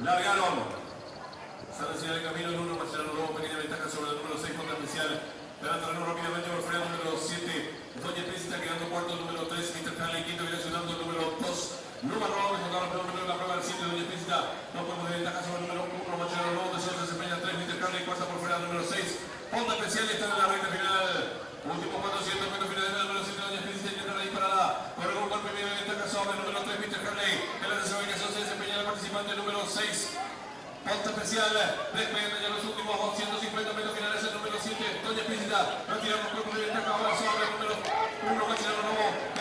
Largaron. Sale hacia el camino el 1, Marcelo Lobo, pequeña ventaja sobre el número 6, Ponte Especial. Adelantaron rápidamente por fuera el número 7, Doña Príncipe, quedando cuarto el número 3, Mr. Crowley, quinto, direccionando el número 2. Número 9, tocaron el número de la prueba del 7, Doña Príncipe. No podemos de ventaja sobre el número 1, Marcelo Lobo, tercero se desempeña 3, Mr. Crowley, cuarta por fuera el número 6. Ponte Especial y está en la recta final. Último 400 metros finales del número 7, Doña Príncipe, intenta la disparada. Corre un golpe medio de ventaja sobre el número 3, Mr. Crowley. En la tercera ubicación se desempeña el participante número 6. Ponte Especial, despegando ya los últimos 250 metros finales el número 7, Doña Príncipe. Retiramos cuerpo de ventaja ahora sobre el número 1, Marcelo Lobo.